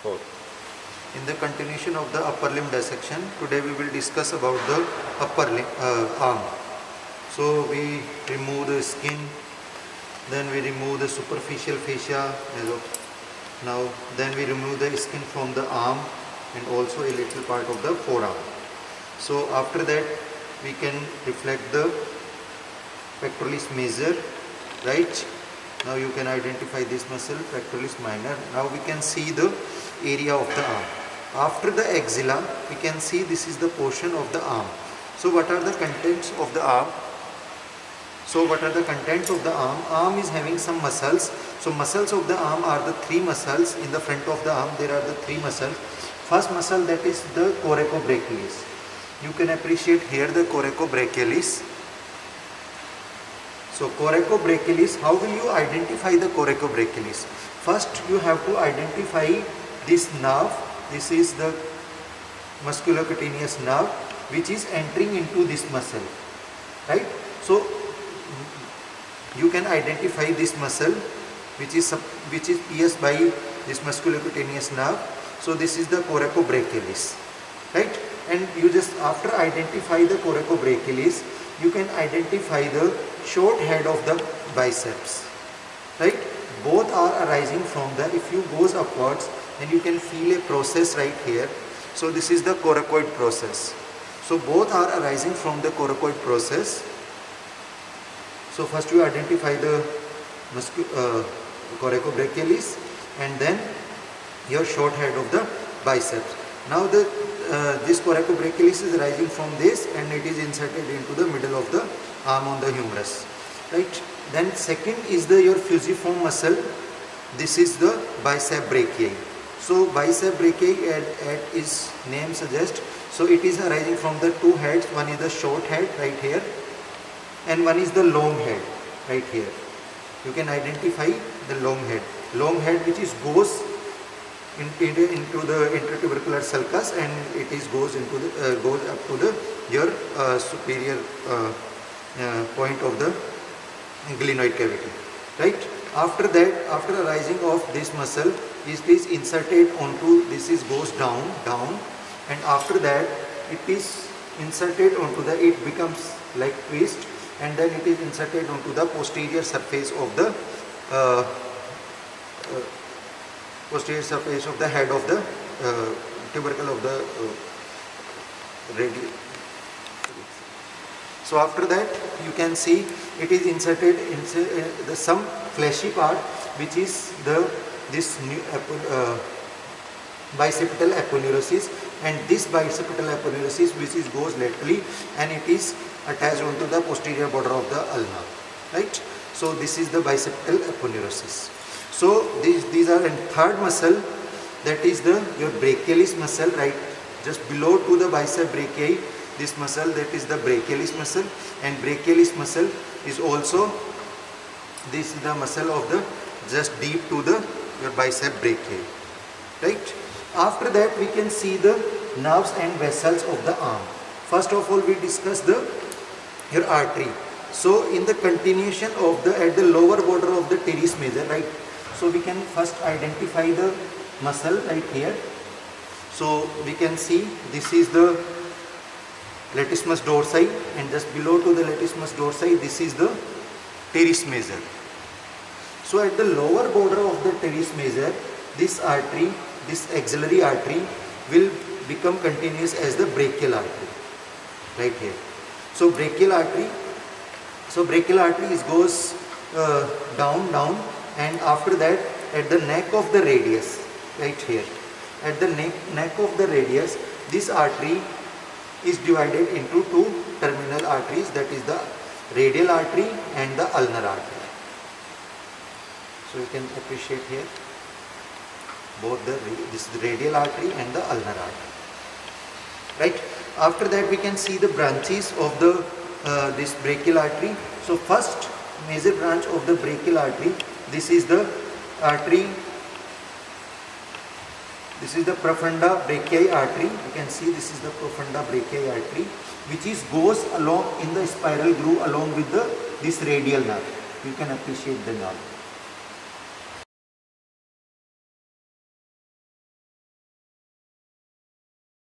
4. In the continuation of the upper limb dissection, today we will discuss about the upper limb, arm. So we remove the skin, then we remove the superficial fascia, now then we remove the skin from the arm and also a little part of the forearm. So after that we can reflect the pectoralis major, right? Now you can identify this muscle, pectoralis minor. Now we can see the area of the arm. After the axilla, we can see this is the portion of the arm. So what are the contents of the arm? Arm is having some muscles. So muscles of the arm are the three muscles. In the front of the arm there are the three muscles. First muscle, that is the coracobrachialis. You can appreciate here the coracobrachialis. So coracobrachialis, how will you identify the coracobrachialis? First you have to identify this nerve. This is the musculocutaneous nerve which is entering into this muscle, right? So you can identify this muscle which is pierced by this musculocutaneous nerve. So this is the coracobrachialis, right? And you just, after identify the coracobrachialis, you can identify the short head of the biceps, right? Both are arising from the, if you goes upwards, then you can feel a process right here. So this is the coracoid process. So both are arising from the coracoid process. So first you identify the coracobrachialis and then your short head of the biceps. Now this coracobrachialis is rising from this and it is inserted into the middle of the arm on the humerus, right? Then second is your fusiform muscle. This is the bicep brachii. So bicep brachii, as its name suggests, so it is arising from the two heads. One is the short head right here and one is the long head right here. You can identify the long head which is goes into the intertubercular sulcus and it is goes into the goes up to the your superior point of the glenoid cavity, right? After that, after arising of this muscle, it is inserted onto, this is goes down, and after that it is inserted onto the, it becomes like twist, and then it is inserted onto the posterior surface of the head of the tubercle of the radius. So after that you can see it is inserted in some fleshy part which is bicipital aponeurosis, and this bicipital aponeurosis which is goes laterally and it is attached onto the posterior border of the ulna, right? So this is the bicipital aponeurosis. So these are, and third muscle, that is your brachialis muscle, right? Just below to the bicep brachii, this muscle, that is the brachialis muscle, and brachialis muscle is also, this is the muscle of the just deep to the your bicep brachii, right? After that we can see the nerves and vessels of the arm. First of all we discuss your artery. So in the continuation of at the lower border of the teres major, right? So we can first identify the muscle right here. So we can see this is the latissimus dorsi, and just below to the latissimus dorsi this is the teres major. So at the lower border of the teres major, this artery, this axillary artery will become continuous as the brachial artery right here. So brachial artery is goes down, and after that at the neck of the radius right here, at the neck of the radius, this artery is divided into two terminal arteries, that is the radial artery and the ulnar artery. So you can appreciate here both this radial artery and the ulnar artery, right? After that we can see the branches of the this brachial artery. So first major branch of the brachial artery, this is the artery, this is the profunda brachii artery. You can see this is the profunda brachii artery which is goes along in the spiral groove along with this radial nerve. You can appreciate the nerve.